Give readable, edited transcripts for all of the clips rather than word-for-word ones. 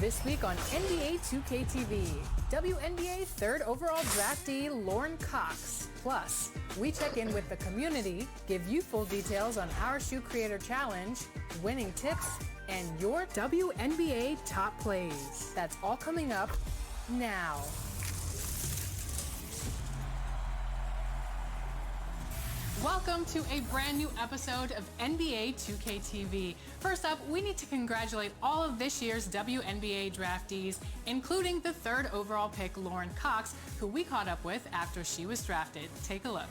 This week on NBA 2K TV, WNBA third overall draftee Lauren Cox. Plus, we check in with the community, give you full details on our Shoe Creator Challenge, winning tips, and your WNBA top plays. That's all coming up now. Welcome to a brand new episode of NBA 2K TV. First up, we need to congratulate all of this year's WNBA draftees, including the third overall pick, Lauren Cox, who we caught up with after she was drafted. Take a look.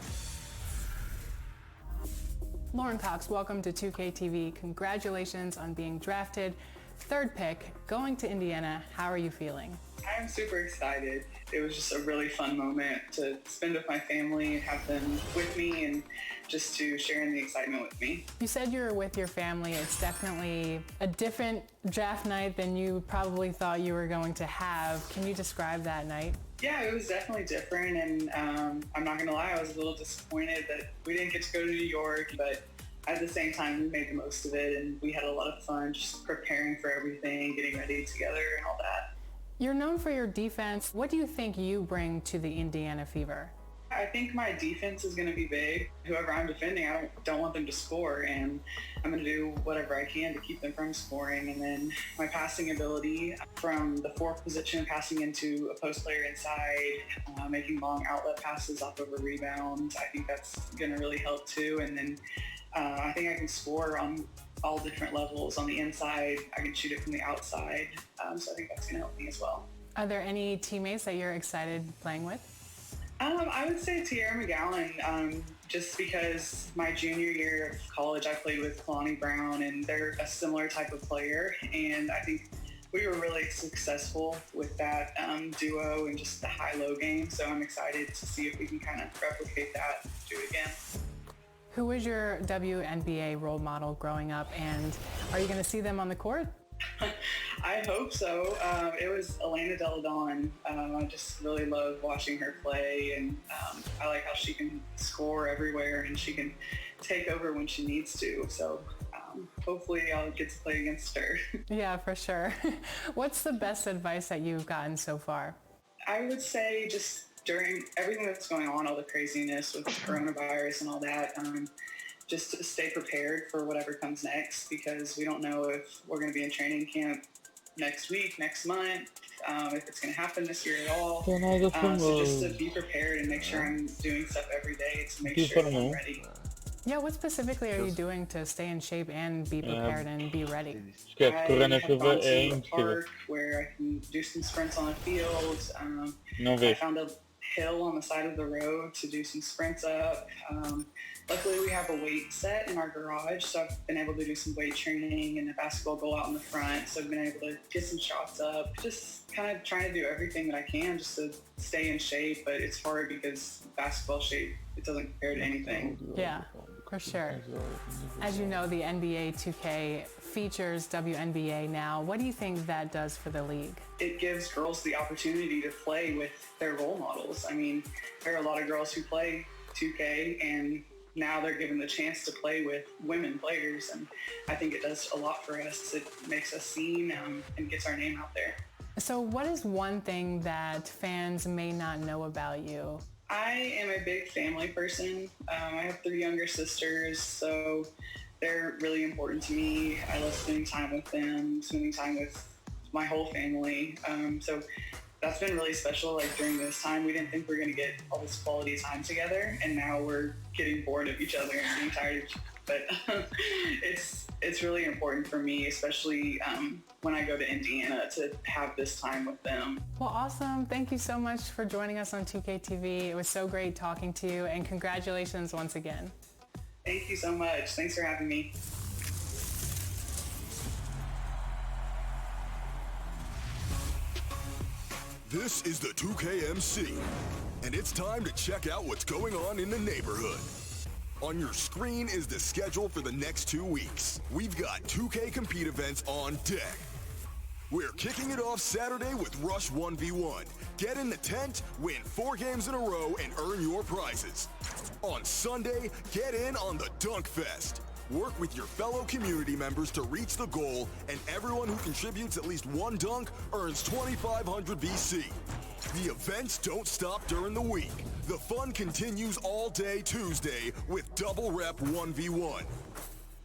Lauren Cox, welcome to 2K TV. Congratulations on being drafted. Third pick, going to Indiana. How are you feeling? I'm super excited. It was just a really fun moment to spend with my family and have them with me and just to share in the excitement with me. You said you were with your family. It's definitely a different draft night than you probably thought you were going to have. Can you describe that night? Yeah, it was definitely different, and I'm not gonna lie, I was a little disappointed that we didn't get to go to New York, but at the same time, we made the most of it, and we had a lot of fun just preparing for everything, getting ready together and all that. You're known for your defense. What do you think you bring to the Indiana Fever? I think my defense is going to be big. Whoever I'm defending, I don't want them to score, and I'm going to do whatever I can to keep them from scoring. And then my passing ability from the fourth position, passing into a post player inside, making long outlet passes off of a rebound. I think that's going to really help too. And then I think I can score on all different levels. On the inside, I can shoot it from the outside. So I think that's going to help me as well. Are there any teammates that you're excited playing with? I would say Tierra McGowan, just because my junior year of college, I played with Kalani Brown, and they're a similar type of player. And I think we were really successful with that duo and just the high-low game. So I'm excited to see if we can kind of replicate that, do it again. Who was your WNBA role model growing up, and are you going to see them on the court? I hope so. It was Elena Delle Donne. I just really love watching her play, and I like how she can score everywhere and she can take over when she needs to. So hopefully I'll get to play against her. Yeah, for sure. What's the best advice that you've gotten so far? I would say just during everything that's going on, all the craziness with coronavirus and all that, just to stay prepared for whatever comes next, because we don't know if we're going to be in training camp next week, next month, if it's going to happen this year at all. So just to be prepared and make sure I'm doing stuff every day to make sure I'm ready. Yeah, what specifically are you doing to stay in shape and be prepared and be ready? I have gone to a park where I can do some sprints on the field. I found a hill on the side of the road to do some sprints up. Luckily, we have a weight set in our garage, so I've been able to do some weight training and a basketball goal out in the front, so I've been able to get some shots up. Just kind of trying to do everything that I can just to stay in shape, but it's hard because basketball shape, it doesn't compare to anything. Yeah, for sure. As you know, the NBA 2K features WNBA now. What do you think that does for the league? It gives girls the opportunity to play with their role models. I mean, there are a lot of girls who play 2K, and now they're given the chance to play with women players, and I think it does a lot for us. It makes us seen and gets our name out there. So what is one thing that fans may not know about you? I am a big family person. I have 3 younger sisters, so they're really important to me. I love spending time with them, spending time with my whole family. So that's been really special. Like during this time, we didn't think we were going to get all this quality time together, and now we're getting bored of each other and getting tired of each other. But it's really important for me, especially when I go to Indiana, to have this time with them. Well, awesome. Thank you so much for joining us on 2K TV. It was so great talking to you, and congratulations once again. Thank you so much. Thanks for having me. This is the 2KMC, and it's time to check out what's going on in the neighborhood. On your screen is the schedule for the next 2 weeks. We've got 2K Compete events on deck. We're kicking it off Saturday with Rush 1v1. Get in the tent, win 4 games in a row, and earn your prizes. On Sunday, get in on the Dunk Fest. Work with your fellow community members to reach the goal, and everyone who contributes at least one dunk earns 2,500 VC. The events don't stop during the week. The fun continues all day Tuesday with double rep 1v1.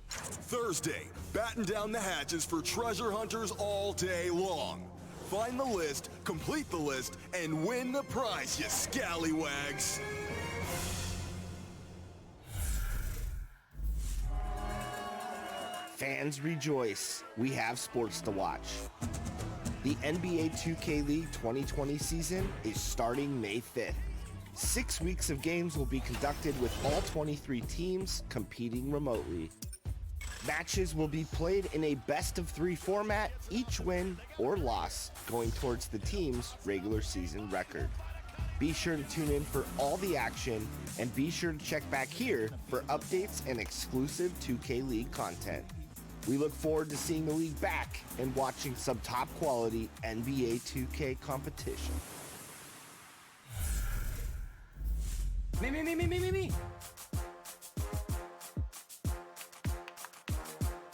Thursday, batten down the hatches for treasure hunters all day long. Find the list, complete the list, and win the prize, you scallywags. Fans rejoice. We have sports to watch. The NBA 2K League 2020 season is starting May 5th. 6 weeks of games will be conducted with all 23 teams competing remotely. Matches will be played in a best-of-3 format, each win or loss going towards the team's regular season record. Be sure to tune in for all the action, and be sure to check back here for updates and exclusive 2K League content. We look forward to seeing the league back and watching some top-quality NBA 2K competition. Me.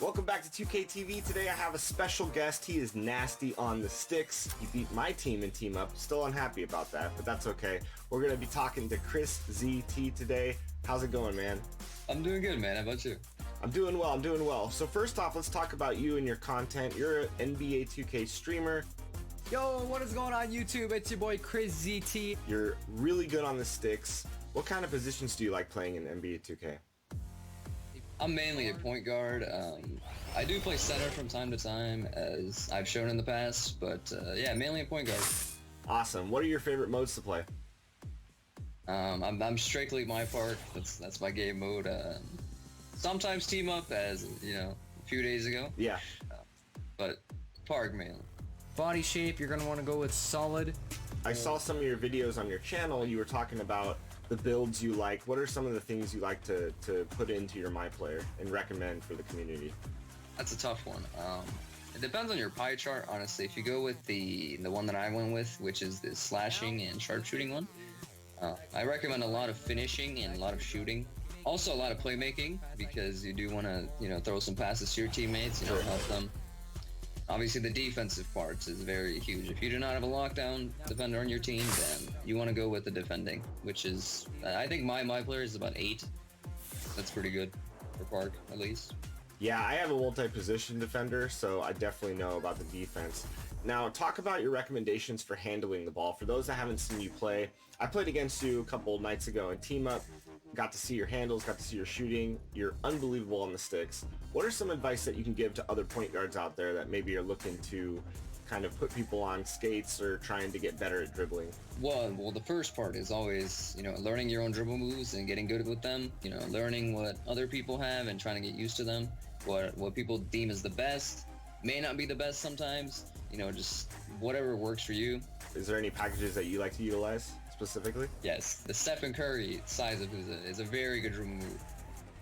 Welcome back to 2K TV. Today I have a special guest. He is nasty on the sticks. He beat my team in Team Up. Still unhappy about that, but that's okay. We're going to be talking to Chris ZT today. How's it going, man? I'm doing good, man. How about you? I'm doing well. So first off, let's talk about you and your content. You're an NBA 2K streamer. Yo, what is going on YouTube? It's your boy Chris ZT. You're really good on the sticks. What kind of positions do you like playing in NBA 2K? I'm mainly a point guard. I do play center from time to time, as I've shown in the past, but yeah, mainly a point guard. Awesome. What are your favorite modes to play? I'm strictly my park. That's my game mode. Sometimes Team Up, as you know, a few days ago. Yeah. But park mainly. Body shape, you're gonna want to go with solid. I saw some of your videos on your channel. You were talking about the builds you like. What are some of the things you like to put into your My Player and recommend for the community? That's a tough one. It depends on your pie chart, honestly. If you go with the one that I went with, which is the slashing and sharpshooting one, I recommend a lot of finishing and a lot of shooting. Also a lot of playmaking, because you do want to, throw some passes to your teammates, help them. Obviously, the defensive parts is very huge. If you do not have a lockdown defender on your team, then you want to go with the defending, which is, I think my player is about 8. That's pretty good for park, at least. Yeah, I have a multi-position defender, so I definitely know about the defense. Now, talk about your recommendations for handling the ball. For those that haven't seen you play, I played against you a couple nights ago in Team Up. Got to see your handles, got to see your shooting. You're unbelievable on the sticks. What are some advice that you can give to other point guards out there that maybe are looking to kind of put people on skates or trying to get better at dribbling? Well, the first part is always, learning your own dribble moves and getting good with them. Learning what other people have and trying to get used to them. What people deem as the best may not be the best sometimes. Just whatever works for you. Is there any packages that you like to utilize specifically? Yes, the Stephen Curry size of is a very good dribble move.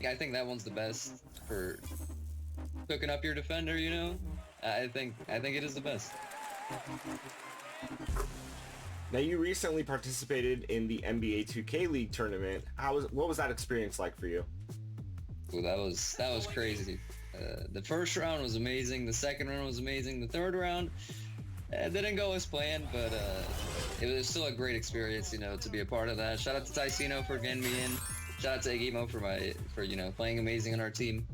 I think that one's the best for hooking up your defender. I think it is the best. Now, you recently participated in the NBA 2K League tournament. What was that experience like for you? Ooh, that was crazy. The first round was amazing. The second round was amazing. The third round didn't go as planned, but it was still a great experience, to be a part of that. Shout out to Ticino for getting me in. Shout out to Agimo for playing amazing on our team.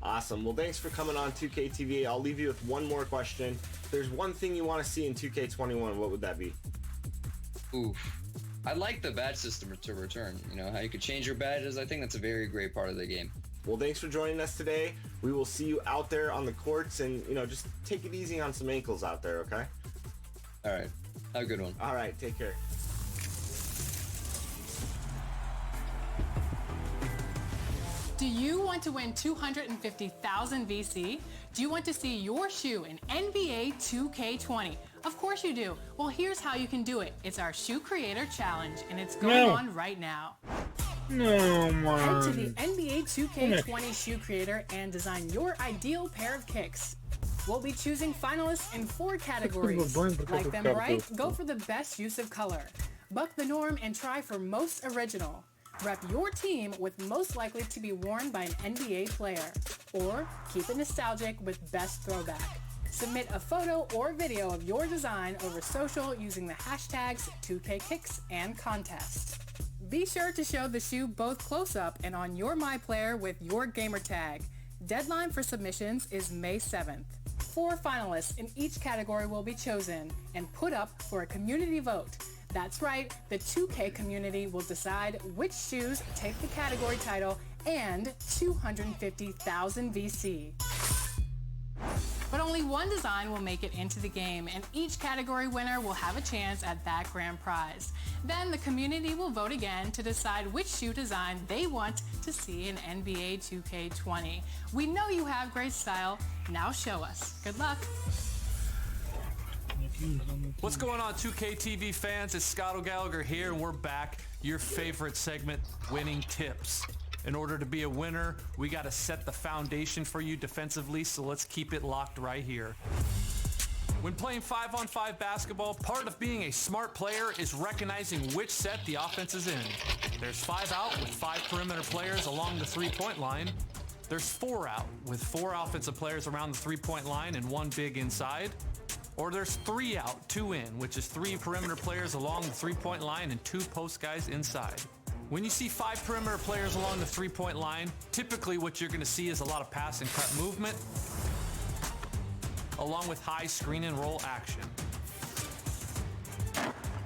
Awesome. Well, thanks for coming on 2K TV. I'll leave you with one more question. If there's one thing you want to see in 2K21, what would that be? Oof. I'd like the badge system to return. How you could change your badges. I think that's a very great part of the game. Well, thanks for joining us today. We will see you out there on the courts, and just take it easy on some ankles out there, okay? All right. Have a good one. All right. Take care. Do you want to win 250,000 VC? Do you want to see your shoe in NBA 2K20? Of course you do. Well, here's how you can do it. It's our Shoe Creator Challenge, and it's going on right now. No, man. Head to the NBA 2K20 Shoe Creator and design your ideal pair of kicks. We'll be choosing finalists in 4 categories. Like them right? Go for the best use of color. Buck the norm and try for most original. Rep your team with most likely to be worn by an NBA player. Or keep it nostalgic with best throwback. Submit a photo or video of your design over social using the hashtags 2KKicks and contest. Be sure to show the shoe both close up and on your MyPlayer with your gamer tag. Deadline for submissions is May 7th. 4 finalists in each category will be chosen and put up for a community vote. That's right, the 2K community will decide which shoes take the category title and 250,000 VC. But only one design will make it into the game, and each category winner will have a chance at that grand prize. Then the community will vote again to decide which shoe design they want to see in NBA 2K20. We know you have great style. Now show us. Good luck. What's going on, 2K TV fans? It's Scott O'Gallagher here, and we're back. Your favorite segment, Winning Tips. In order to be a winner, we got to set the foundation for you defensively, so let's keep it locked right here. When playing 5-on-5 basketball, part of being a smart player is recognizing which set the offense is in. There's 5 out with 5 perimeter players along the 3-point line. There's 4 out with 4 offensive players around the 3-point line and 1 big inside. Or there's 3 out, 2 in, which is 3 perimeter players along the 3-point line and 2 post guys inside. When you see 5 perimeter players along the 3-point line, typically what you're going to see is a lot of pass and cut movement, along with high screen and roll action.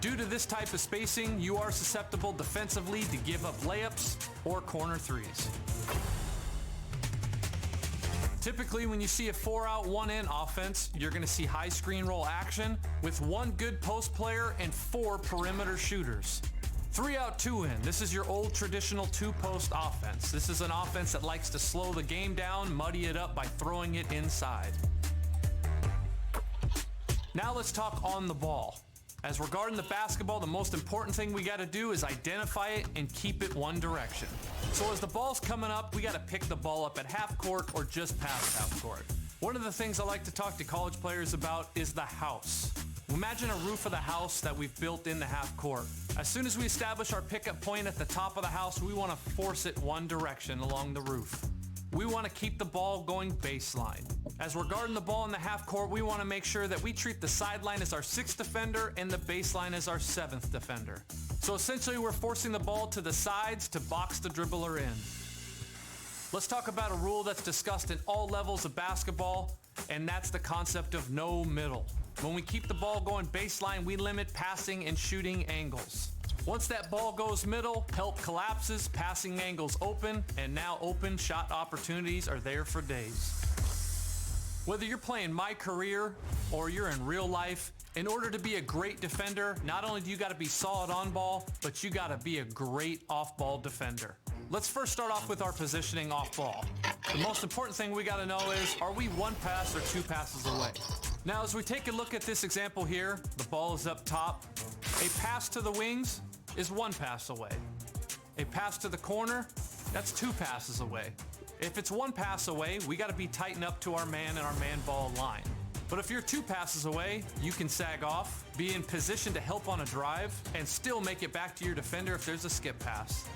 Due to this type of spacing, you are susceptible defensively to give up layups or corner threes. Typically, when you see a 4 out, 1 in offense, you're going to see high screen roll action with 1 good post player and 4 perimeter shooters. 3 out, 2 in. This is your old traditional 2-post offense. This is an offense that likes to slow the game down, muddy it up by throwing it inside. Now let's talk on the ball. As regarding the basketball, the most important thing we got to do is identify it and keep it one direction. So as the ball's coming up, we got to pick the ball up at half court or just past half court. One of the things I like to talk to college players about is the house. Imagine a roof of the house that we've built in the half court. As soon as we establish our pickup point at the top of the house, we want to force it one direction along the roof. We want to keep the ball going baseline. As we're guarding the ball in the half court, we want to make sure that we treat the sideline as our 6th defender and the baseline as our 7th defender. So essentially, we're forcing the ball to the sides to box the dribbler in. Let's talk about a rule that's discussed in all levels of basketball, and that's the concept of no middle. When we keep the ball going baseline, we limit passing and shooting angles. Once that ball goes middle, help collapses, passing angles open, and now open shot opportunities are there for days. Whether you're playing My Career or you're in real life, in order to be a great defender, not only do you got to be solid on ball, but you got to be a great off-ball defender. Let's first start off with our positioning off ball. The most important thing we got to know is, are we 1 pass or 2 passes away? Now, as we take a look at this example here, the ball is up top. A pass to the wings is 1 pass away. A pass to the corner, that's 2 passes away. If it's 1 pass away, we got to be tightened up to our man and our man ball line. But if you're 2 passes away, you can sag off, be in position to help on a drive, and still make it back to your defender if there's a skip pass.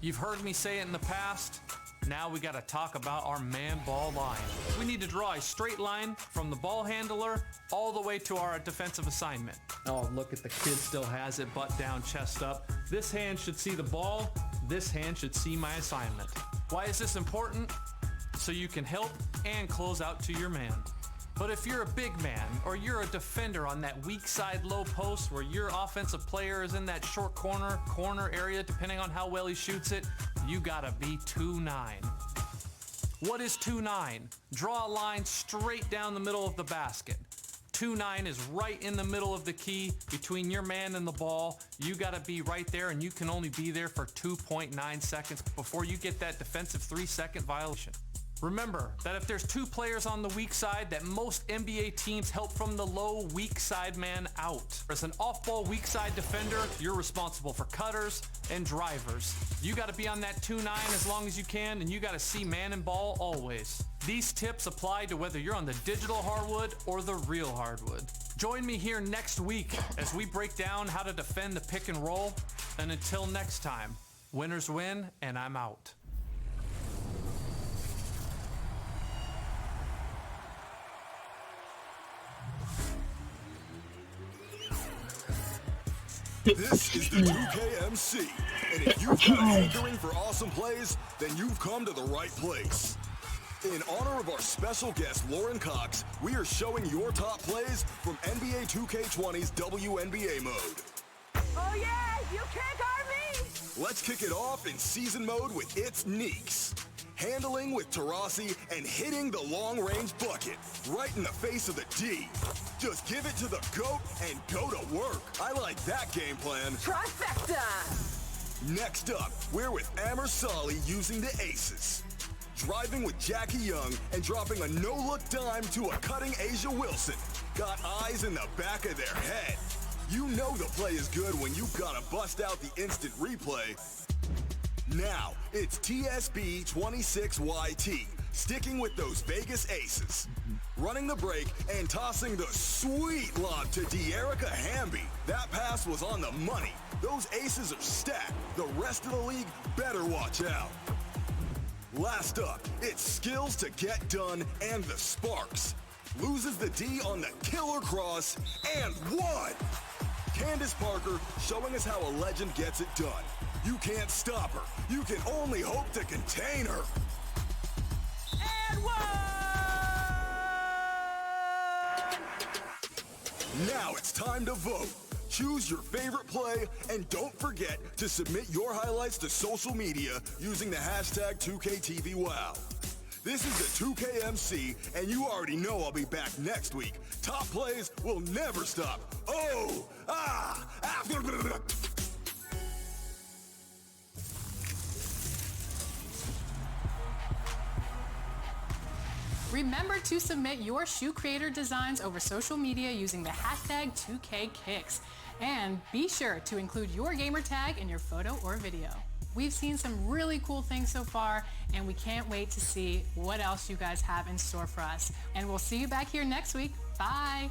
You've heard me say it in the past. Now we got to talk about our man ball line. We need to draw a straight line from the ball handler all the way to our defensive assignment. Oh, look at the kid still has it, butt down, chest up. This hand should see the ball. This hand should see my assignment. Why is this important? So you can help and close out to your man. But if you're a big man or you're a defender on that weak side low post where your offensive player is in that short corner area, depending on how well he shoots it, you gotta be 2-9. What is 2-9? Draw a line straight down the middle of the basket. 2-9 is right in the middle of the key between your man and the ball. You gotta be right there, and you can only be there for 2.9 seconds before you get that defensive 3-second violation. Remember that if there's 2 players on the weak side, that most NBA teams help from the low weak side man out. As an off-ball weak side defender, you're responsible for cutters and drivers. You got to be on that 2-9 as long as you can, and you got to see man and ball always. These tips apply to whether you're on the digital hardwood or the real hardwood. Join me here next week as we break down how to defend the pick and roll And until next time, winners win, and I'm out. This is the 2KMC, and if you've got a hankering for awesome plays, then you've come to the right place. In honor of our special guest, Lauren Cox, we are showing your top plays from NBA 2K20's WNBA mode. Oh yeah, you can't guard me! Let's kick it off in season mode with It's Neeks. Handling with Tarasi and hitting the long-range bucket right in the face of the D. Just give it to the GOAT and go to work. I like that game plan. Trifecta! Next up, we're with Amber Solly using the aces. Driving with Jackie Young and dropping a no-look dime to a cutting Asia Wilson. Got eyes in the back of their head. You know the play is good when you gotta bust out the instant replay. Now, it's TSB 26YT, sticking with those Vegas aces. Running the break and tossing the sweet lob to De'Erica Hamby. That pass was on the money. Those aces are stacked. The rest of the league better watch out. Last up, it's skills to get done and the sparks. Loses the D on the killer cross and one. Candace Parker showing us how a legend gets it done. You can't stop her. You can only hope to contain her. And one! Now it's time to vote. Choose your favorite play, and don't forget to submit your highlights to social media using the hashtag 2KTVWow. This is the 2KMC, and you already know I'll be back next week. Top plays will never stop. Oh, ah, Remember to submit your shoe creator designs over social media using the hashtag 2KKicks. And be sure to include your gamer tag in your photo or video. We've seen some really cool things so far, and we can't wait to see what else you guys have in store for us. And we'll see you back here next week. Bye.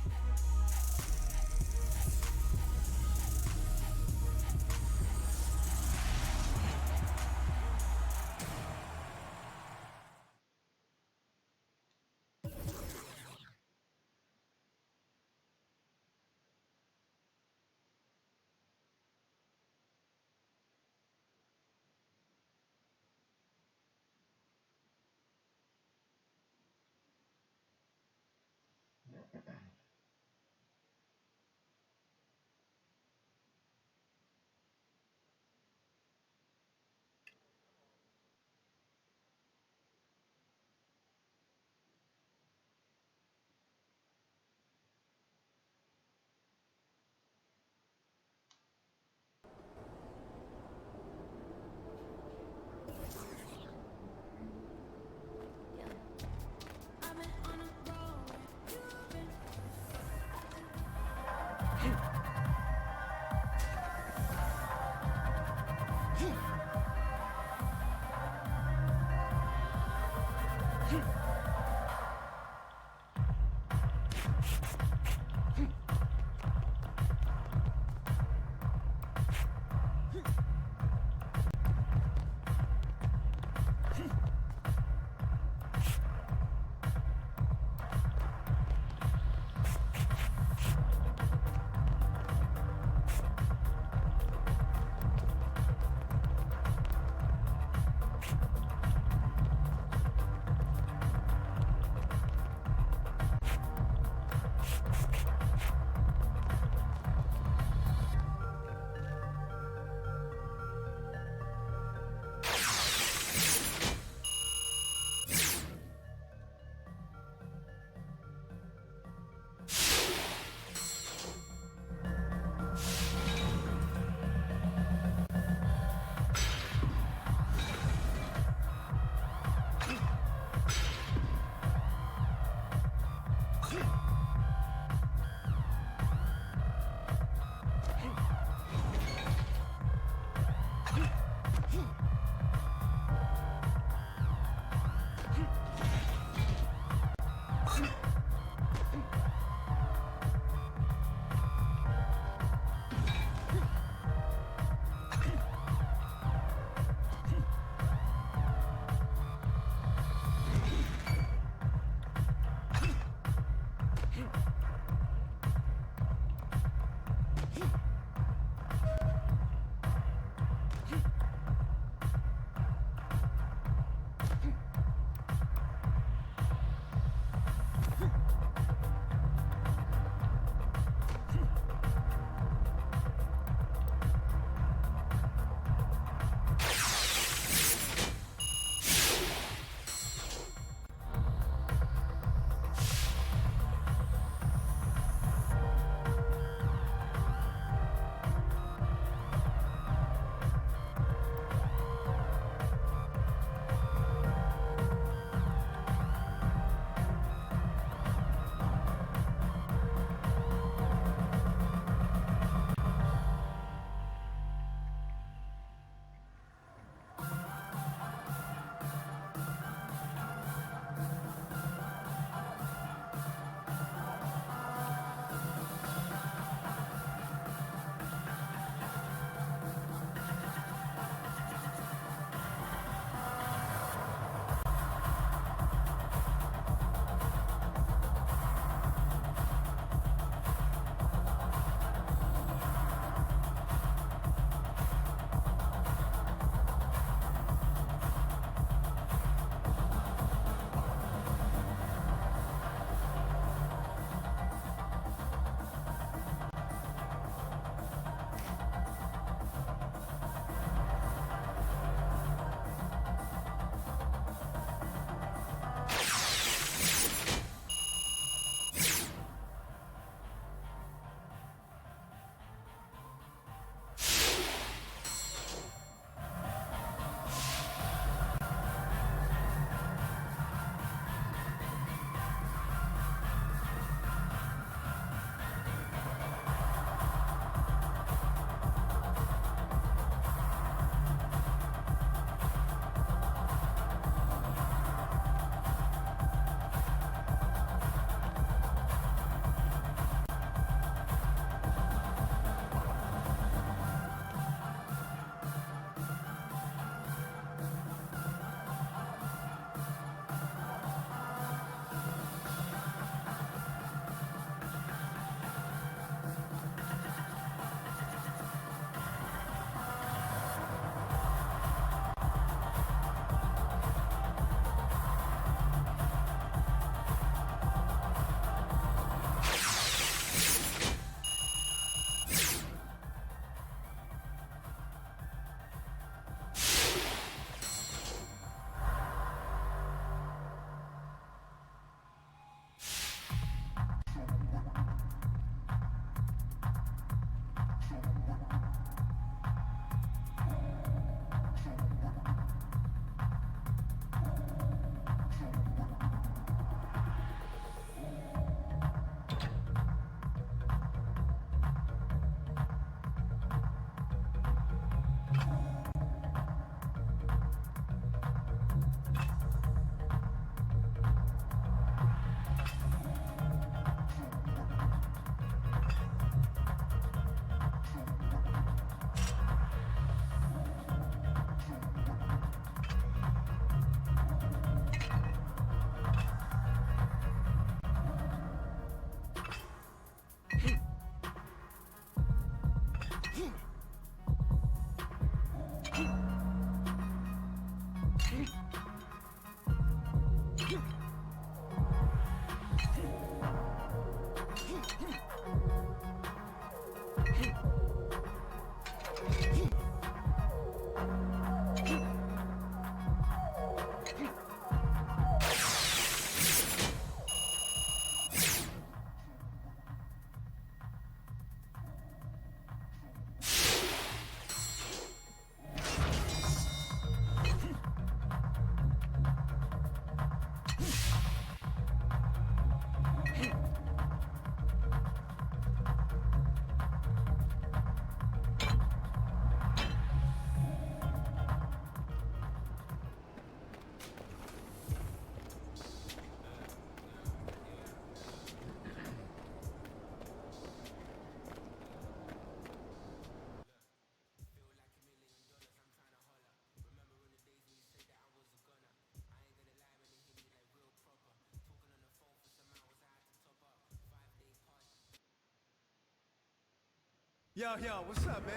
Yo, what's up, man?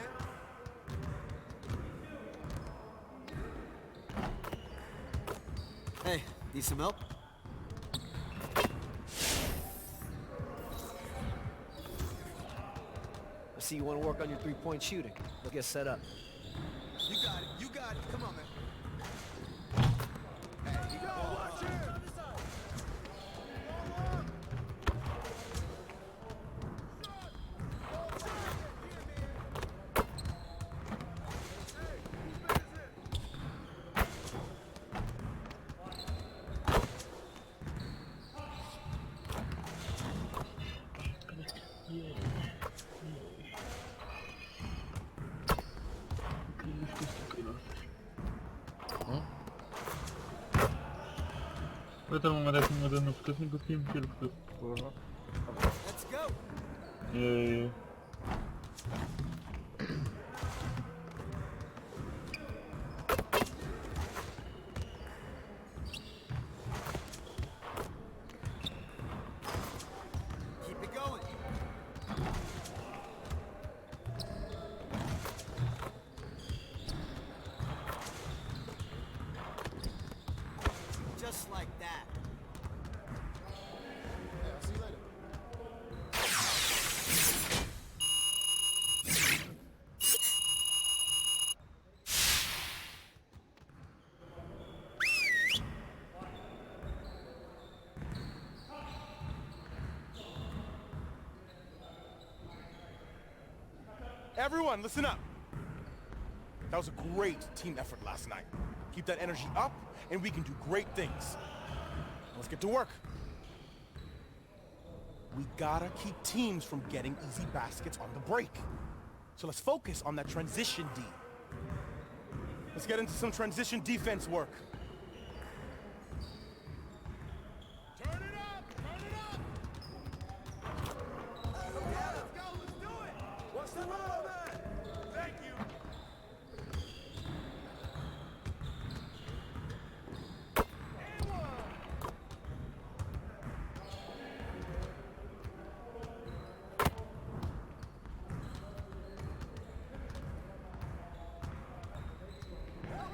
Hey, need some help? I see you want to work on your three-point shooting. Let's get set up. You got it. Come on, man. Hey, you go. Watch it. Поэтому мы так не можем вкусный купим кирку. Let's go. И Keep it going. Just like that. Hey, I'll see you later. Everyone, listen up. That was a great team effort last night. Keep that energy up, and we can do great things. Let's get to work. We gotta keep teams from getting easy baskets on the break. So let's focus on that transition D. Let's get into some transition defense work. Turn it up! Turn it up! Yeah, let's go. Let's do it. What's the rule, man? Thank you!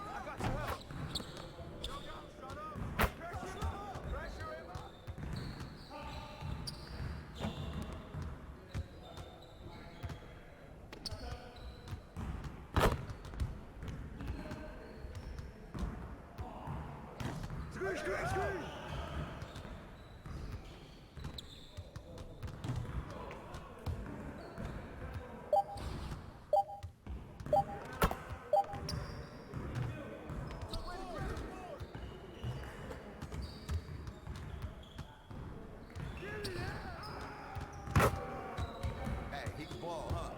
I got your help. Yo, shut up. Pressure up. Pressure him up. Screen. Hey, he can ball, huh?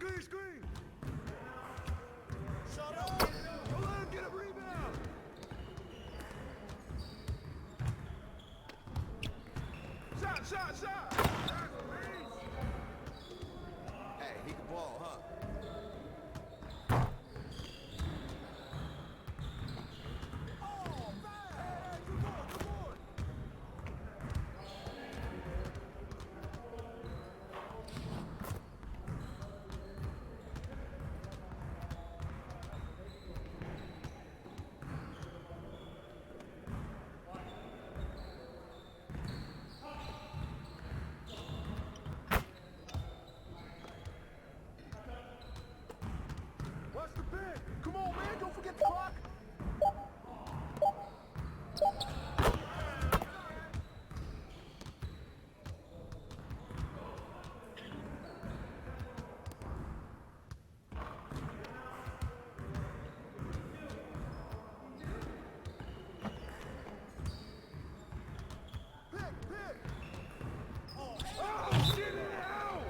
Screen, screen. Shut up. Don't let him get a rebound. Shot, shot, shot. Hey, he can ball, huh? Watch the pin. Come on, man. Don't forget the clock. Pick, pick. Oh, get it out.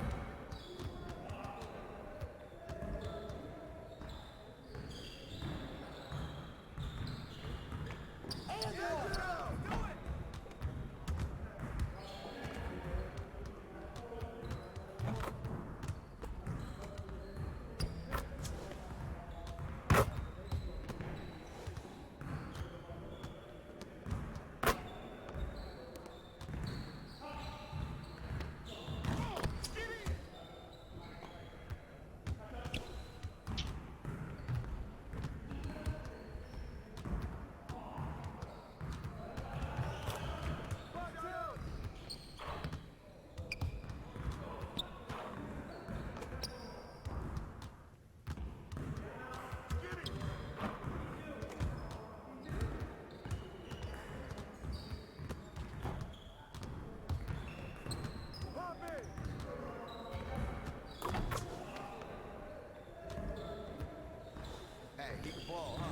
Hey, he can ball, huh?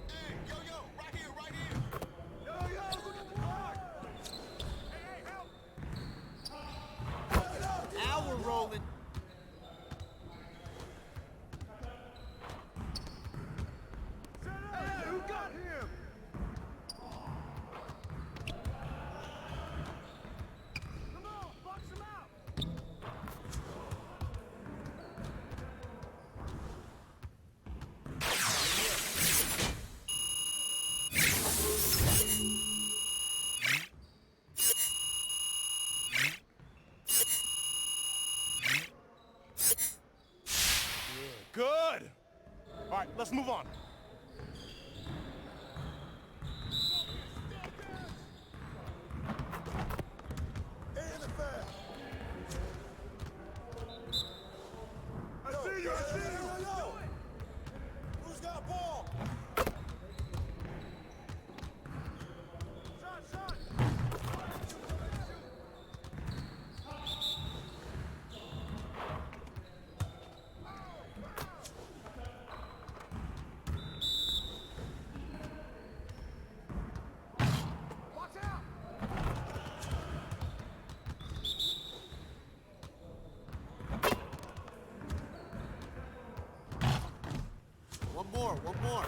Hey, yo, yo, right here, right here. Yo, yo, look at the clock. Hey, hey, help. Now we're rolling. Hey, who got him? Come on, box him out. Good. All right, let's move on. And the foul. I see you, I see you. Who's got ball? Shot, shot. Watch out. One more, one more.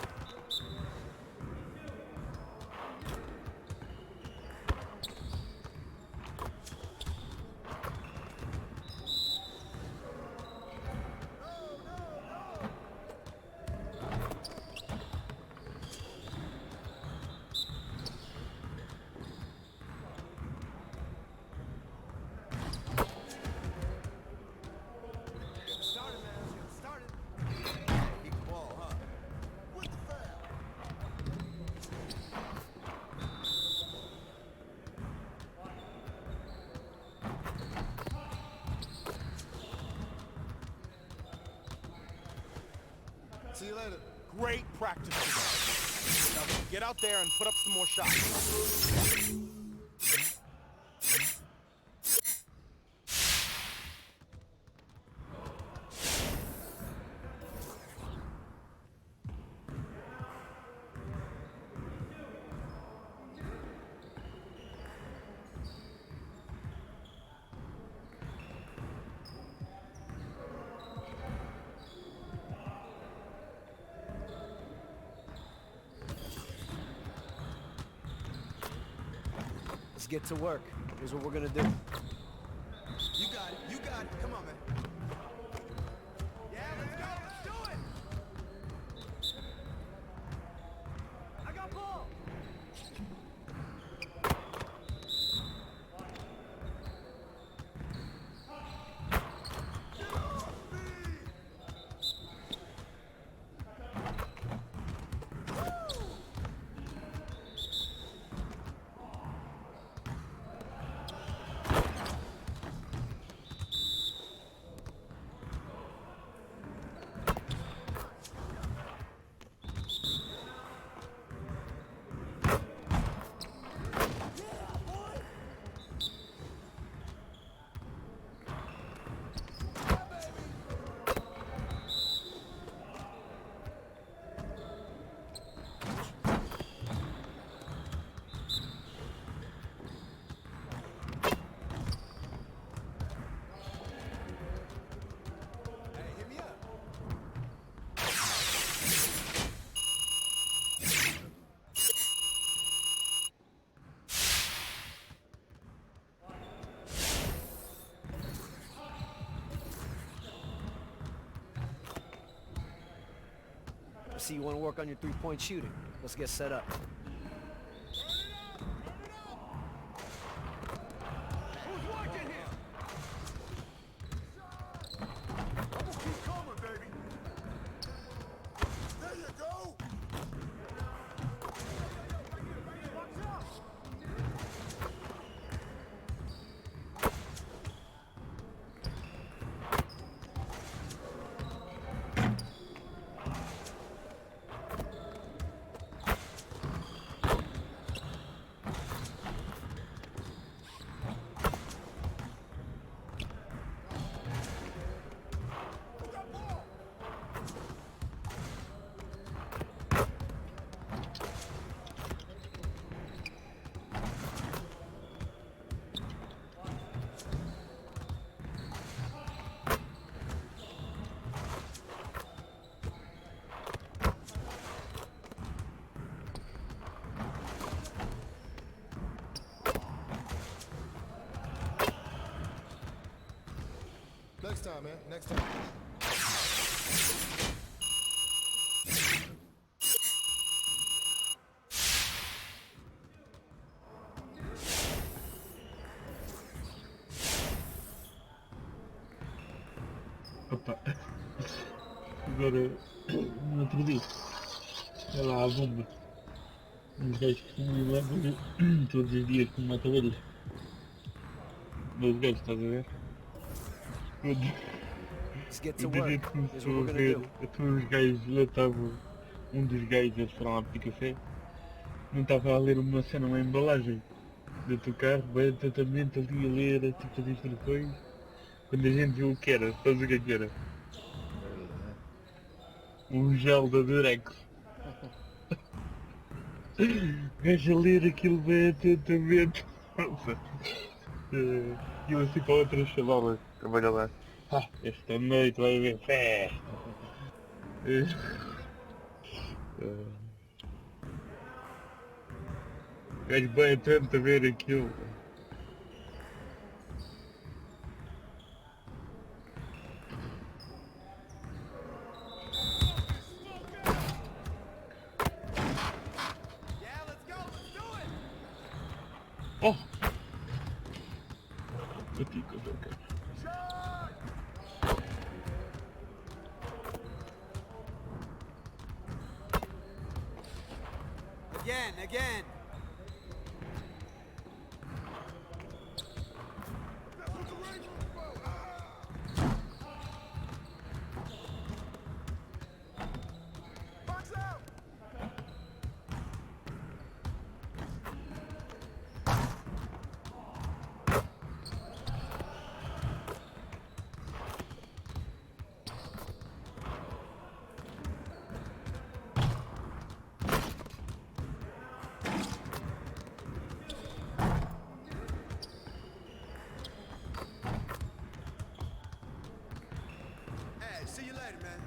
Started, man. Get started. He can ball, huh? With the foul. See you later. Great practice today. Now get out there and put up some more shots. Let's get to work. Here's what we're gonna do. You got it. You got it. Come on, man. Yeah, let's go. Let's do it. I got ball. I see you want to work on your three-point shooting. Let's get set up. Who's working here? I'm gonna keep coming, baby. There you go. Watch out. Next time, man. Next time. Opa. Agora, no outro dia, é lá a bomba. Uns gajos que estão lá todos os dias com uma tabela. Dois gajos, estás a ver? Let's get to O work. dia Here's what começou we're a gonna ver, do. então os gajos lá estavam, um dos gajos, eles foram lá pedir café, não estava a ler uma cena, uma embalagem do teu carro, bem atentamente ali a ler tipo as instruções, quando a gente viu o que era, sabes o que era? Um gel da Durex. O gajo a ler aquilo bem atentamente. E eu assim para outra chavala, trabalha lá. Esta noite vai haver festa. O gajo bem atento a ver aquilo. Yeah, let's go. Let's do it. Oh! Bati com o teu cara. Again. That's what the range was for. Box out. Hey, see you later, man.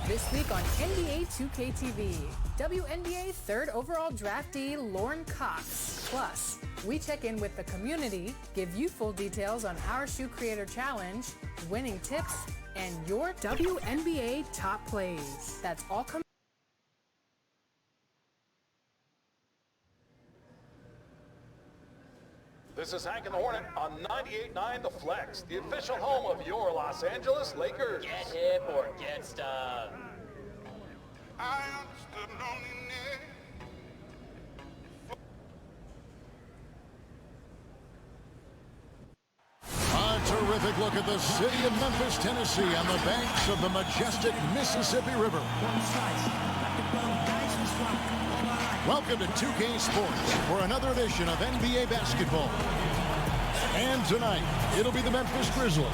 This week on NBA 2K TV, WNBA third overall draftee Lauren Cox. Plus, we check in with the community, give you full details on our Shoe Creator Challenge, winning tips, and your WNBA top plays. That's all coming. This is Hank and the Hornet on 98.9 The Flex, the official home of your Los Angeles Lakers. Get hip or get stuck. I understood loneliness. A terrific look at the city of Memphis, Tennessee on the banks of the majestic Mississippi River. Welcome to 2K Sports for another edition of NBA basketball. And tonight, it'll be the Memphis Grizzlies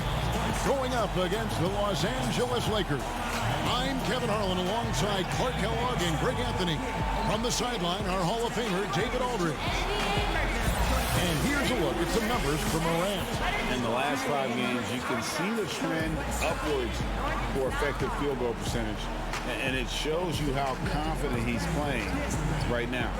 going up against the Los Angeles Lakers. I'm Kevin Harlan alongside Clark Kellogg and Greg Anthony. From the sideline, our Hall of Famer, David Aldridge. And here's a look at some numbers from Morant. In the last 5 games, you can see the trend upwards for effective field goal percentage. And it shows you how confident he's playing right now.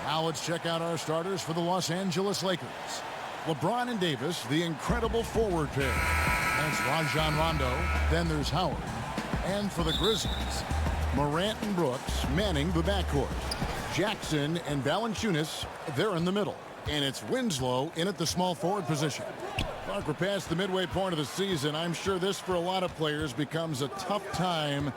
Now let's check out our starters for the Los Angeles Lakers. LeBron and Davis, the incredible forward pair. That's Rajon Rondo. Then there's Howard. And for the Grizzlies, Morant and Brooks manning the backcourt. Jackson and Valanciunas, they're in the middle. And it's Winslow in at the small forward position. Clark, we're past the midway point of the season. I'm sure this, for a lot of players, becomes a tough time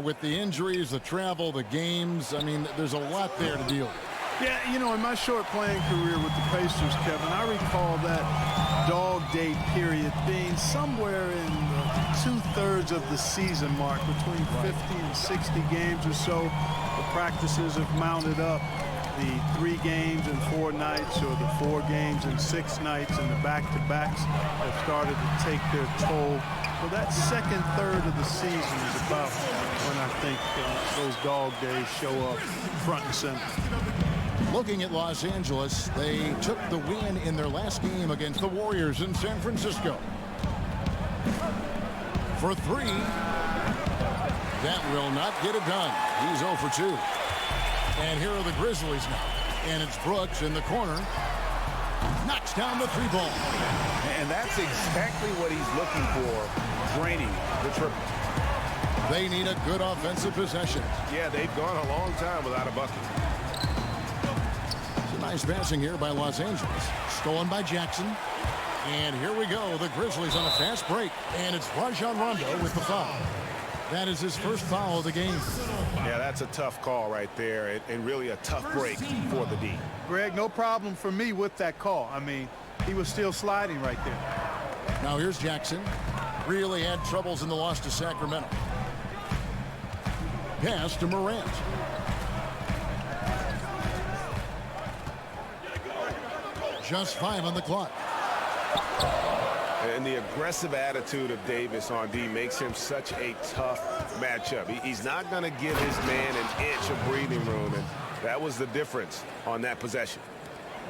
with the injuries, the travel, the games. I mean, there's a lot there to deal with. Yeah, you know, in my short playing career with the Pacers, Kevin, I recall that dog day period being somewhere in the 2/3 of the season mark, between 50 and 60 games or so. The practices have mounted up. The 3 games in 4 nights, or the 4 games in 6 nights, and the back-to-backs have started to take their toll. So that second third of the season is about when I think those dog days show up front and center. Looking at Los Angeles, they took the win in their last game against the Warriors in San Francisco. For 3, that will not get it done. He's 0 for 2. And here are the Grizzlies now. And it's Brooks in the corner. Knocks down the 3 ball. And that's exactly what he's looking for, draining the triple. They need a good offensive possession. Yeah, they've gone a long time without a bucket. It's a nice passing here by Los Angeles. Stolen by Jackson. And here we go. The Grizzlies on a fast break. And it's Rajon Rondo with the foul. That is his first foul of the game. Yeah, that's a tough call right there, and really a tough break for the D. Greg, no problem for me with that call. I mean, he was still sliding right there. Now here's Jackson. Really had troubles in the loss to Sacramento. Pass to Morant. Just 5 on the clock. And the aggressive attitude of Davis on D makes him such a tough matchup. He's not going to give his man an inch of breathing room, and that was the difference on that possession.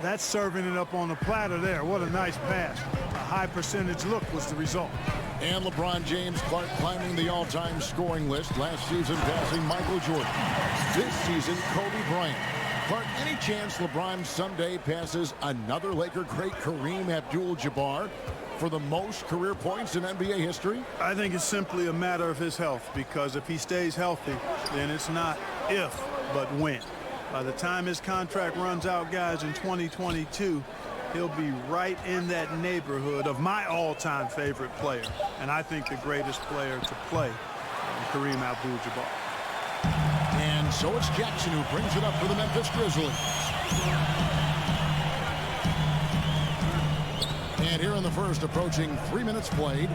That's serving it up on the platter there. What a nice pass. A high percentage look was the result. And LeBron James, Clark, climbing the all-time scoring list. Last season passing Michael Jordan. This season, Kobe Bryant. Clark, any chance LeBron someday passes another Laker great, Kareem Abdul-Jabbar, for the most career points in NBA history? I think it's simply a matter of his health, because if he stays healthy, then it's not if, but when. By the time his contract runs out, guys, in 2022, he'll be right in that neighborhood of my all-time favorite player, and I think the greatest player to play, Kareem Abdul-Jabbar. And so it's Jackson who brings it up for the Memphis Grizzlies. And here in the first, approaching 3 minutes played.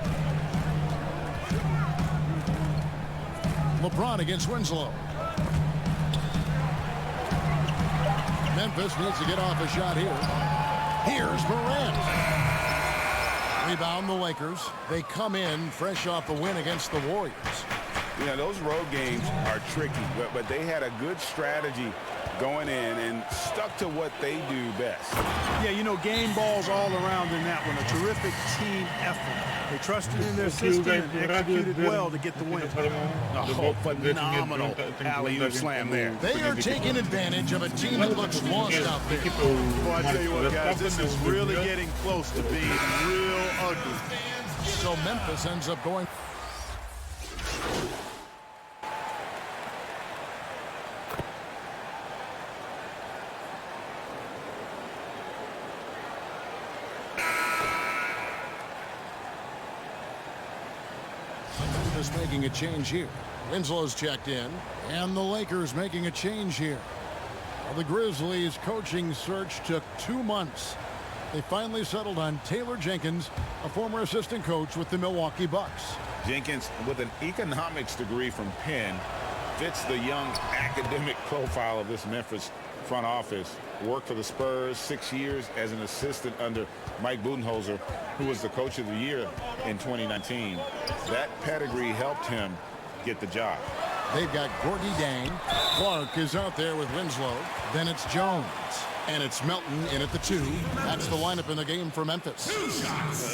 LeBron against Winslow. Memphis needs to get off a shot here. Here's Morant. Rebound the Lakers. They come in fresh off a win against the Warriors. You know, those road games are tricky, but they had a good strategy going in and stuck stuck to what they do best. Yeah, you know, game balls all around in that one. A terrific team effort. They trusted in their system and executed well to get the win. Oh, phenomenal alley-oop slam there. They are taking advantage of a team that looks lost out there. Boy, I tell you what, guys, this is really getting close to being real ugly. So Memphis ends up going. Memphis making a change here. Winslow's checked in, and the Lakers making a change here. Well, the Grizzlies' coaching search took 2 months. They finally settled on Taylor Jenkins, a former assistant coach with the Milwaukee Bucks. Jenkins, with an economics degree from Penn, fits the young academic profile of this Memphis front office. Worked for the Spurs 6 years as an assistant under Mike Budenholzer, who was the coach of the year in 2019. That pedigree helped him get the job. They've got Gorgie Dang. Clark is out there with Winslow. Then it's Jones. And it's Melton in at the 2. That's the lineup in the game for Memphis.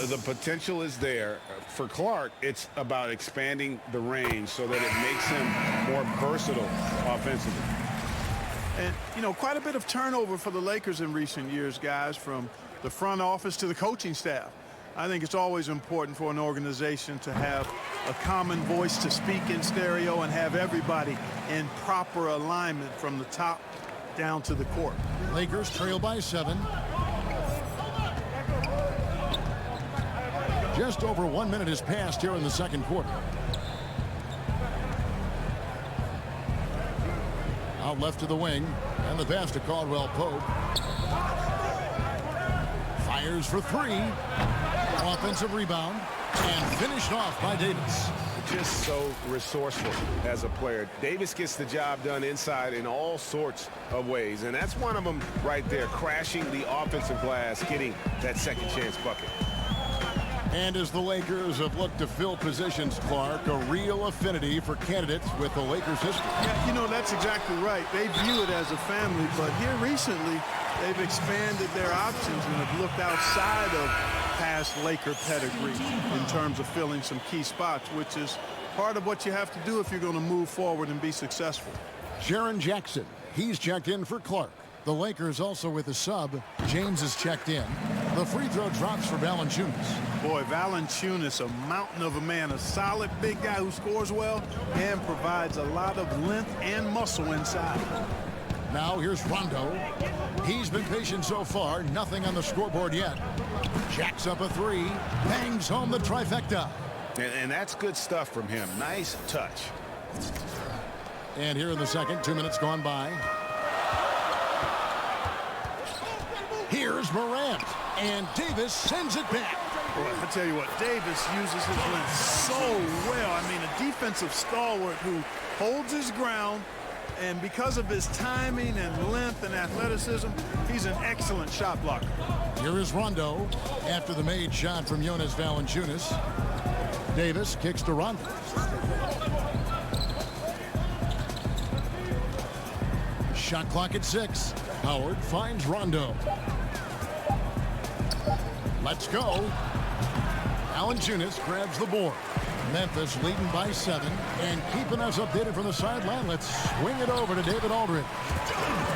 The potential is there. For Clark, it's about expanding the range so that it makes him more versatile offensively. And, you know, quite a bit of turnover for the Lakers in recent years, guys, from the front office to the coaching staff. I think it's always important for an organization to have a common voice to speak in stereo and have everybody in proper alignment from the top down to the court. Lakers trail by 7. Just over 1 minute has passed here in the second quarter. Out left to the wing, and the pass to Caldwell Pope. Fires for 3. Offensive rebound, and finished off by Davis. Just so resourceful as a player. Davis gets the job done inside in all sorts of ways, and that's one of them right there, crashing the offensive glass, getting that second chance bucket. And as the Lakers have looked to fill positions, Clark, a real affinity for candidates with the Lakers history. Yeah, you know, that's exactly right. They view it as a family, but here recently, they've expanded their options and have looked outside of past Laker pedigree in terms of filling some key spots, which is part of what you have to do if you're going to move forward and be successful. Jaren Jackson, he's checked in for Clark. The Lakers also with a sub. James is checked in. The free throw drops for Valanciunas. Boy, Valanciunas, a mountain of a man, a solid big guy who scores well and provides a lot of length and muscle inside. Now here's Rondo. He's been patient so far. Nothing on the scoreboard yet. Jacks up a 3. Bangs home the trifecta. And that's good stuff from him. Nice touch. And here in the second, 2 minutes gone by. Here's Morant. And Davis sends it back. Boy, I tell you what, Davis uses his length so well. I mean, a defensive stalwart who holds his ground. And because of his timing and length and athleticism, he's an excellent shot blocker. Here is Rondo after the made shot from Jonas Valanciunas. Davis kicks to Rondo. Shot clock at 6. Howard finds Rondo. Let's go. Valanciunas grabs the board. Memphis leading by 7 and keeping us updated from the sideline. Let's swing it over to David Aldridge.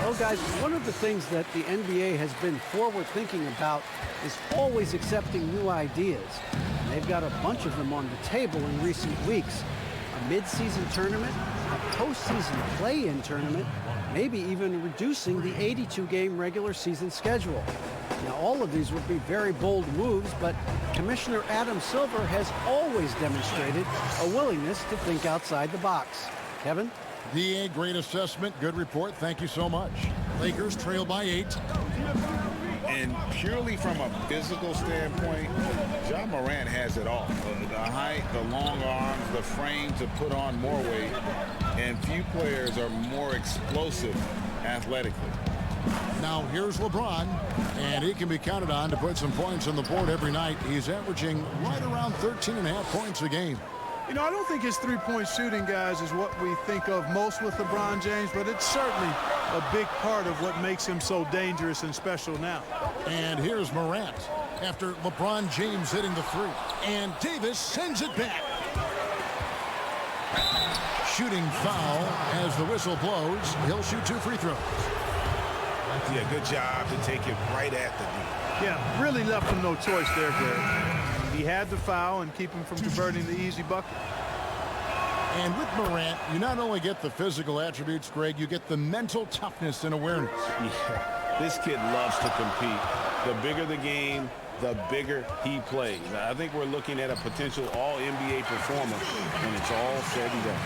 Well, guys, one of the things that the NBA has been forward thinking about is always accepting new ideas. They've got a bunch of them on the table in recent weeks. A mid-season tournament, a postseason play-in tournament, maybe even reducing the 82-game regular season schedule. Now, all of these would be very bold moves, but Commissioner Adam Silver has always demonstrated a willingness to think outside the box. Kevin? DA, great assessment. Good report. Thank you so much. Lakers trail by 8. And purely from a physical standpoint, Ja Morant has it all. The height, the long arms, the frame to put on more weight. And few players are more explosive athletically. Now here's LeBron, and he can be counted on to put some points on the board every night. He's averaging right around 13.5 points a game. You know, I don't think his three-point shooting, guys, is what we think of most with LeBron James, but it's certainly a big part of what makes him so dangerous and special now. And here's Morant after LeBron James hitting the three. And Davis sends it back. Shooting foul as the whistle blows. He'll shoot 2 free throws. Yeah, good job to take it right at the D. Yeah, really left him no choice there, Greg. He had the foul and keep him from converting the easy bucket. And with Morant, you not only get the physical attributes, Greg, you get the mental toughness and awareness. Yeah, this kid loves to compete. The bigger the game, the bigger he plays. I think we're looking at a potential all-NBA performer when it's all said and done.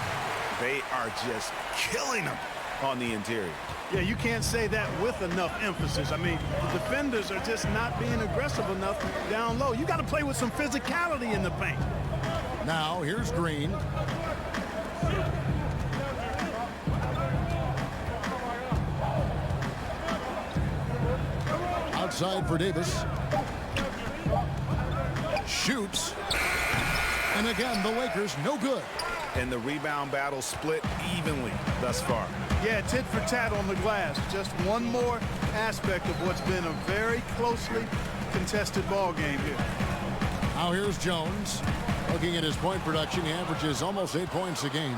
They are just killing him on the interior. Yeah, you can't say that with enough emphasis. I mean, the defenders are just not being aggressive enough down low. You got to play with some physicality in the paint. Now, here's Green. Outside for Davis. Shoots. And again, the Lakers no good. And the rebound battle split evenly thus far. Yeah, tit for tat on the glass. Just one more aspect of what's been a very closely contested ball game here. Now here's Jones. Looking at his point production, he averages almost 8 points a game.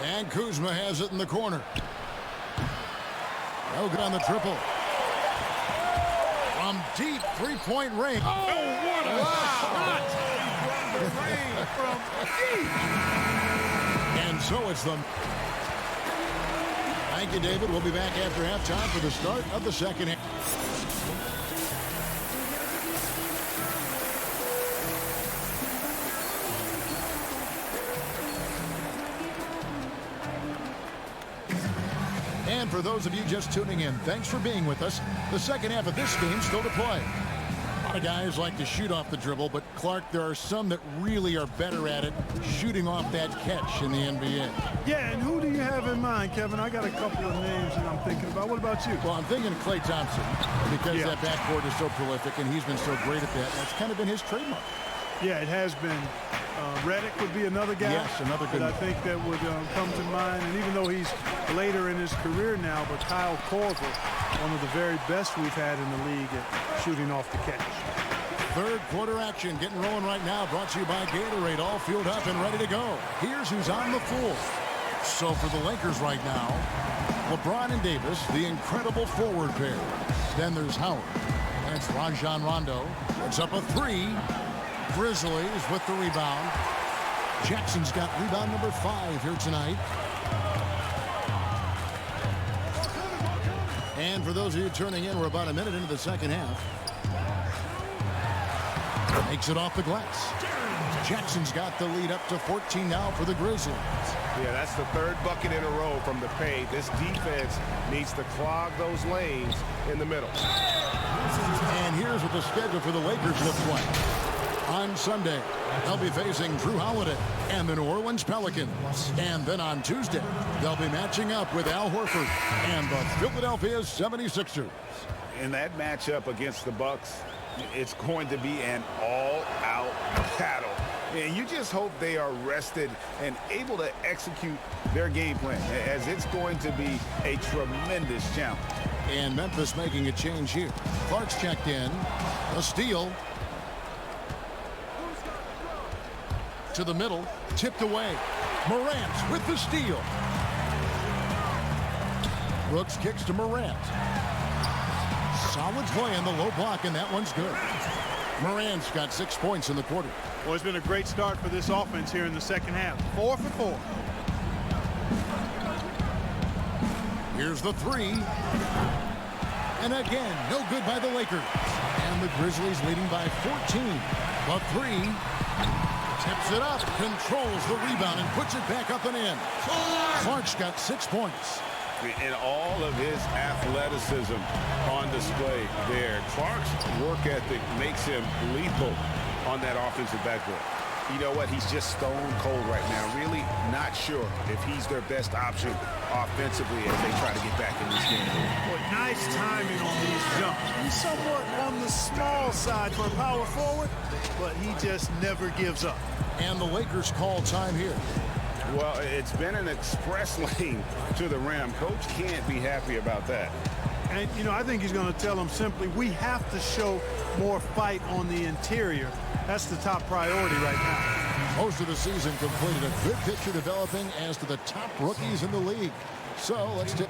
And Kuzma has it in the corner. No good on the triple. From deep three-point range. Oh, what a shot! From deep. And so it's them. Thank you, David. We'll be back after halftime for the start of the second half. And for those of you just tuning in, thanks for being with us. The second half of this game still to play. A lot of guys like to shoot off the dribble, but Clark, there are some that really are better at it, shooting off that catch in the NBA. Yeah, and who do you have in mind, Kevin? I got a couple of names that I'm thinking about. What about you? Well, I'm thinking Klay Thompson, because that backcourt is so prolific, and he's been so great at that. That's kind of been his trademark. Yeah, it has been. Reddick would be another guy. Yes, another good that I think that would come to mind. And even though he's later in his career now, but Kyle Korver, one of the very best we've had in the league at shooting off the catch. Third quarter action getting rolling right now, brought to you by Gatorade, all fueled up and ready to go. Here's who's on the floor. So for the Lakers right now, LeBron and Davis, the incredible forward pair. Then there's Howard. And it's Rajon Rondo. It's up a three. Grizzlies with the rebound. Jackson's got rebound number 5 here tonight. And for those of you turning in, we're about a minute into the second half. Makes it off the glass. Jackson's got the lead up to 14 now for the Grizzlies. Yeah, that's the third bucket in a row from the paint. This defense needs to clog those lanes in the middle. And here's what the schedule for the Lakers looks like. On Sunday, they'll be facing Drew Holiday and the New Orleans Pelicans. And then on Tuesday, they'll be matching up with Al Horford and the Philadelphia 76ers. In that matchup against the Bucks, it's going to be an all-out battle. And you just hope they are rested and able to execute their game plan, as it's going to be a tremendous challenge. And Memphis making a change here. Clark's checked in. A steal. To the middle, tipped away. Morant with the steal. Brooks kicks to Morant. Solid play in the low block, and that one's good. Morant's got 6 points in the quarter. Well, it's been a great start for this offense here in the second half. 4 for 4. Here's the three. And again, no good by the Lakers. And the Grizzlies leading by 14. The three. Tips it up, controls the rebound, and puts it back up and in. Clark's got 6 points. And all of his athleticism on display there. Clark's work ethic makes him lethal on that offensive backboard. You know what? He's just stone cold right now. Really not sure if he's their best option offensively as they try to get back in this game. Boy, nice timing on these jumps. He's somewhat on the small side for a power forward, but he just never gives up. And the Lakers call time here. Well, it's been an express lane to the rim. Coach can't be happy about that. And, you know, I think he's going to tell them simply, we have to show more fight on the interior. That's the top priority right now. Most of the season completed, a good picture developing as to the top rookies in the league. So let's take.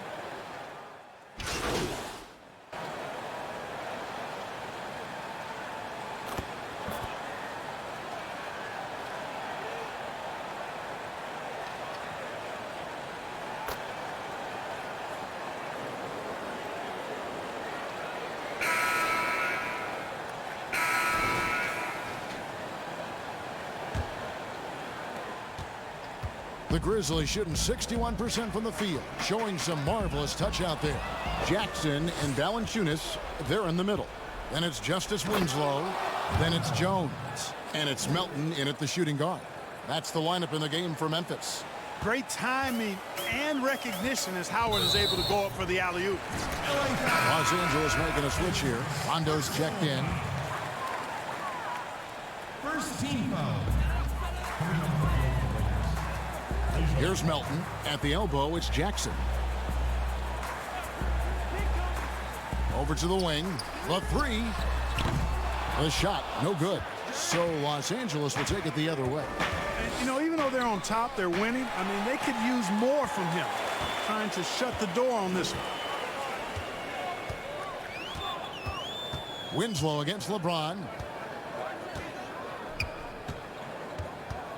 The Grizzlies shooting 61% from the field, showing some marvelous touch out there. Jackson and Valanciunas, they're in the middle. Then it's Justice Winslow. Then it's Jones. And it's Melton in at the shooting guard. That's the lineup in the game for Memphis. Great timing and recognition as Howard is able to go up for the alley-oop. Los Angeles making a switch here. Rondo's checked in. First team foul. Here's Melton. At the elbow, it's Jackson. Over to the wing. The three. The shot, no good. So Los Angeles will take it the other way. And, you know, even though they're on top, they're winning. I mean, they could use more from him. Trying to shut the door on this one. Winslow against LeBron.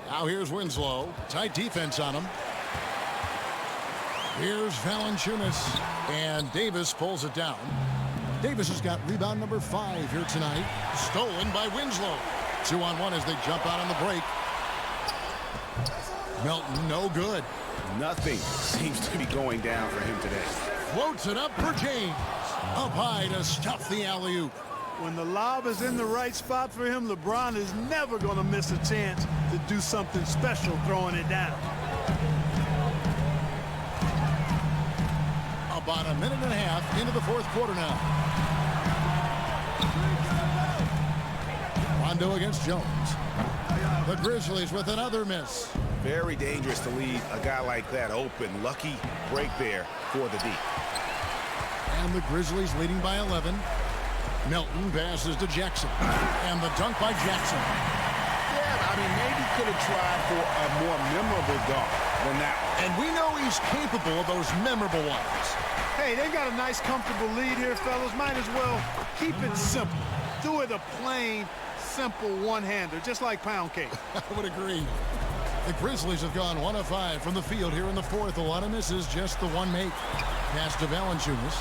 Now here's Winslow. Tight defense on him. Here's Valanciunas. And Davis pulls it down. Davis has got rebound number 5 here tonight. Stolen by Winslow. 2-on-1 as they jump out on the break. Melton, no good. Nothing seems to be going down for him today. Floats it up for James. Up high to stuff the alley-oop. When the lob is in the right spot for him, LeBron is never going to miss a chance to do something special throwing it down. About a minute and a half into the fourth quarter now. Rondo against Jones. The Grizzlies with another miss. Very dangerous to leave a guy like that open. Lucky break there for the D. And the Grizzlies leading by 11. Melton passes to Jackson. And the dunk by Jackson. Yeah, I mean, maybe could have tried for a more memorable dunk than that one. And we know he's capable of those memorable ones. Hey, they've got a nice, comfortable lead here, fellas. Might as well keep it simple. Do it a plain, simple one-hander, just like pound cake. I would agree. The Grizzlies have gone 1 of 5 from the field here in the fourth. A lot of misses, just the one make. Pass to Valanciunas.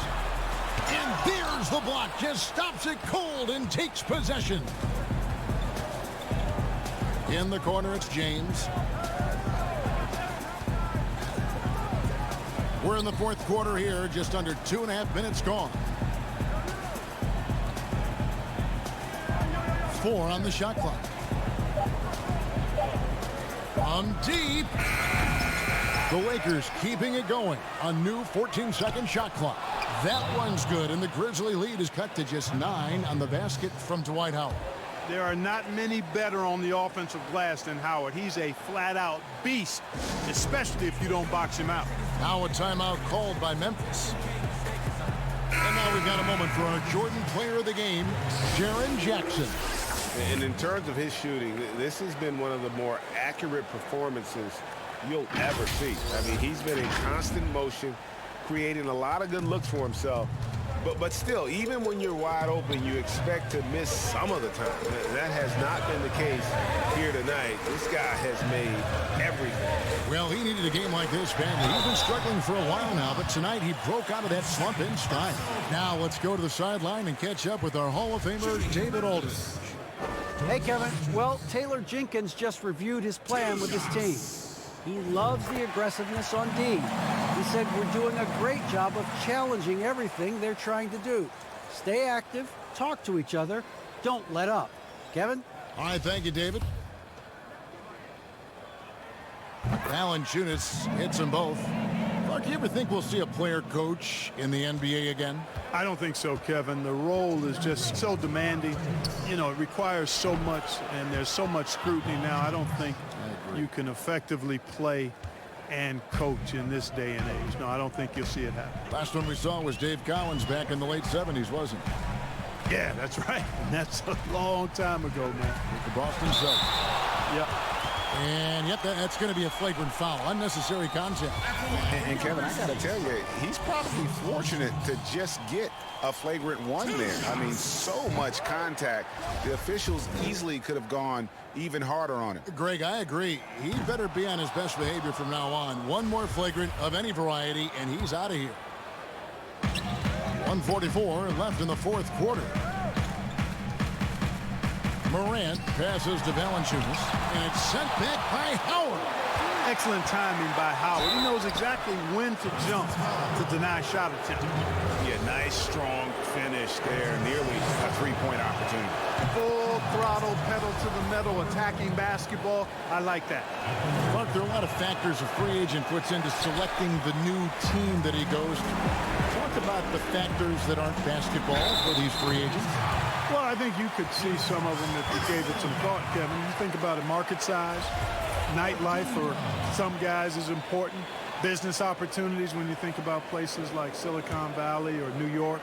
And there's the block. Just stops it cold and takes possession. In the corner, it's James. We're in the fourth quarter here, just under 2.5 minutes gone. 4 on the shot clock. From deep. The Lakers keeping it going. A new 14-second shot clock. That one's good, and the Grizzly lead is cut to just 9 on the basket from Dwight Howard. There are not many better on the offensive glass than Howard. He's a flat-out beast, especially if you don't box him out. Now a timeout called by Memphis. And now we've got a moment for our Jordan Player of the Game, Jaren Jackson. And in terms of his shooting, this has been one of the more accurate performances you'll ever see. I mean, he's been in constant motion, creating a lot of good looks for himself. But still, even when you're wide open, you expect to miss some of the time. That has not been the case here tonight. This guy has made everything. Well, he needed a game like this badly. He's been struggling for a while now, but tonight he broke out of that slump in stride. Now let's go to the sideline and catch up with our Hall of Famer, David Aldridge. Hey, Kevin. Well, Taylor Jenkins just reviewed his plan with his team. He loves the aggressiveness on D. He said we're doing a great job of challenging everything they're trying to do. Stay active, talk to each other, don't let up. Kevin? All right, thank you, David. Valanciunas hits them both. Mark, you ever think we'll see a player coach in the NBA again? I don't think so, Kevin. The role is just so demanding. You know, it requires so much, and there's so much scrutiny now. I don't think you can effectively play and coach in this day and age. No, I don't think you'll see it happen. Last one we saw was Dave Collins back in the late 70s, wasn't it? Yeah, that's right. That's a long time ago, man. With the Boston Celtics. Yep. And yep, that's going to be a flagrant foul. Unnecessary contact. And Kevin, I got to tell you, he's probably fortunate to just get a flagrant one there. I mean, so much contact. The officials easily could have gone even harder on him. Greg, I agree. He better be on his best behavior from now on. One more flagrant of any variety, and he's out of here. 1:44 left in the fourth quarter. Morant passes to Valanciunas, and it's sent back by Howard. Excellent timing by Howard. He knows exactly when to jump to deny shot attempt. Yeah, nice, strong finish there. Nearly a three-point opportunity. Full throttle, pedal to the metal, attacking basketball. I like that. Mark, there are a lot of factors a free agent puts into selecting the new team that he goes to. Talk about the factors that aren't basketball for these free agents. Well, I think you could see some of them if you gave it some thought, Kevin. You think about it, market size, nightlife for some guys is important. Business opportunities when you think about places like Silicon Valley or New York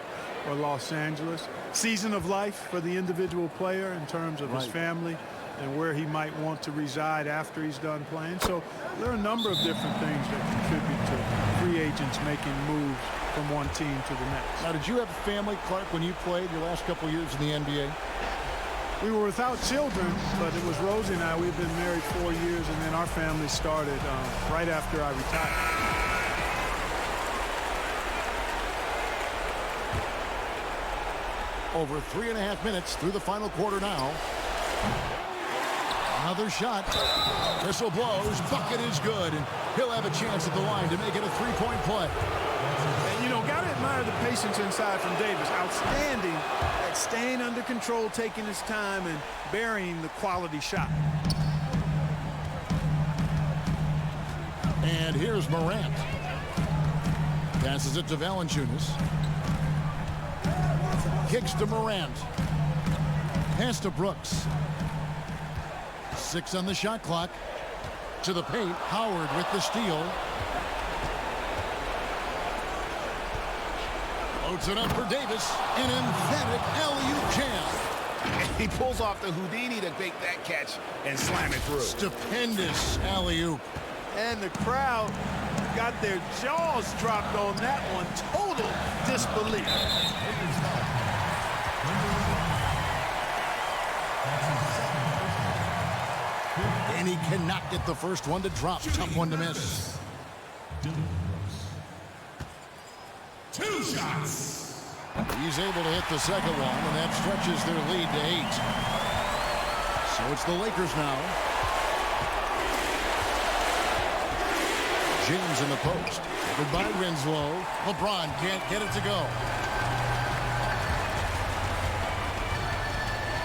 or Los Angeles. Season of life for the individual player in terms of his family and where he might want to reside after he's done playing. So there are a number of different things that contribute to free agents making moves from one team to the next. Now, did you have family, Clark, when you played your last couple years in the NBA? We were without children, but it was Rosie and I. We've been married 4 years, and then our family started right after I retired. Over 3.5 minutes through the final quarter now. Another shot. Whistle blows. Bucket is good, and he'll have a chance at the line to make it a three-point play. And, you know, got to admire the patience inside from Davis. Outstanding at staying under control, taking his time, and burying the quality shot. And here's Morant. Passes it to Valanciunas. Kicks to Morant. Pass to Brooks. 6 on the shot clock. To the paint. Howard with the steal. Loads it up for Davis. An emphatic alley-oop jam. He pulls off the Houdini to make that catch and slam it through. Stupendous alley-oop. And the crowd got their jaws dropped on that one. Total disbelief. And he cannot get the first one to drop. Tough one to miss. 2 shots. He's able to hit the second one, and that stretches their lead to 8. So it's the Lakers now. James in the post. Goodbye, Winslow. LeBron can't get it to go.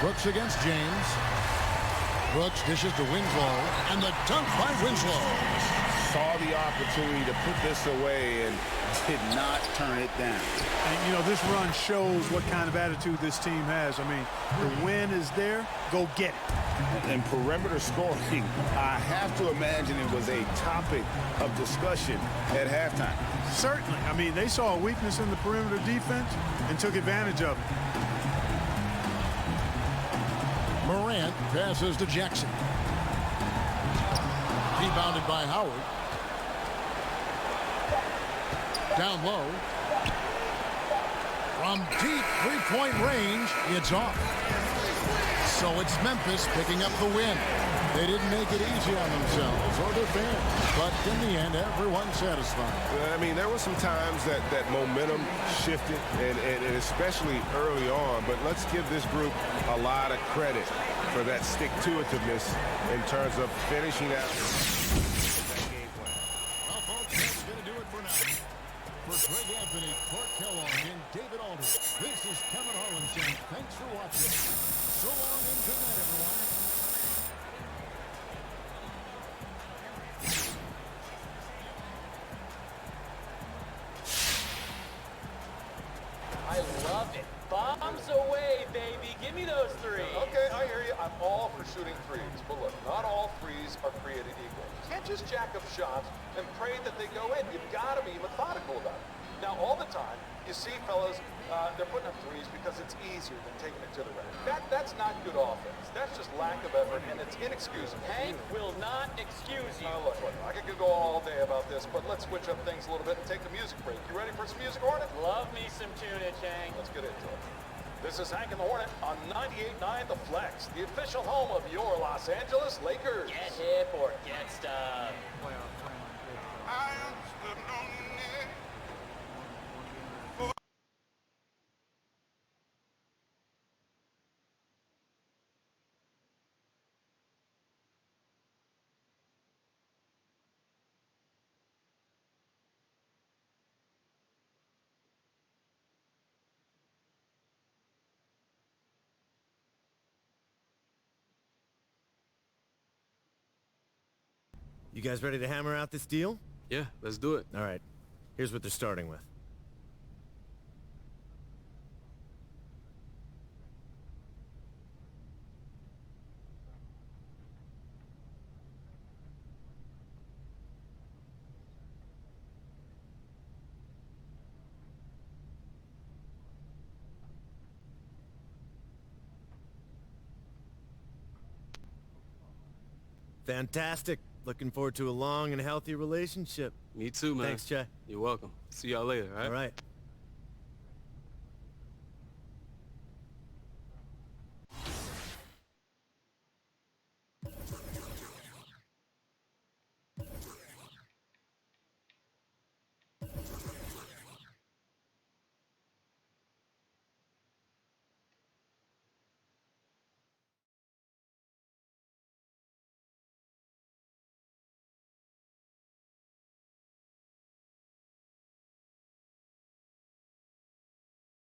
Brooks against James. Brooks dishes to Winslow, and the dunk by Winslow. Saw the opportunity to put this away and did not turn it down. And, you know, this run shows what kind of attitude this team has. I mean, the win is there. Go get it. And perimeter scoring, I have to imagine it was a topic of discussion at halftime. Certainly. I mean, they saw a weakness in the perimeter defense and took advantage of it. Morant passes to Jackson. Rebounded by Howard. Down low. From deep three-point range, it's off. So it's Memphis picking up the win. They didn't make it easy on themselves or their fans, but in the end, everyone's satisfied. I mean, there were some times that momentum shifted, and especially early on, but let's give this group a lot of credit for that stick-to-itiveness in terms of finishing out that game plan. Well, folks, that's going to do it for now. For Greg Anthony, Clark Kellogg, and David Aldridge, this is Kevin Harlan saying thanks for watching. So long and good night, everyone. I love it, Bob. Bombs away, baby. Give me those threes. Okay, I hear you. I'm all for shooting threes. But look, not all threes are created equal. You can't just jack up shots and pray that they go in. You've got to be methodical about it. Now, all the time, you see fellas, they're putting up threes because it's easier than taking it to the rack. That's not good offense. That's just lack of effort, and it's inexcusable. Hank will not excuse you. Look, I could go all day about this, but let's switch up things a little bit and take the music break. You ready for some music, Hornet? Love me some tunage, Hank. Let's get into it. This is Hank and the Hornet on 98.9 The Flex, the official home of your Los Angeles Lakers. Get hip or get stuck. I am slipping on your neck. You guys ready to hammer out this deal? Yeah, let's do it. All right. Here's what they're starting with. Fantastic. Looking forward to a long and healthy relationship. Me too, man. Thanks, Chad. You're welcome. See y'all later, all right? All right.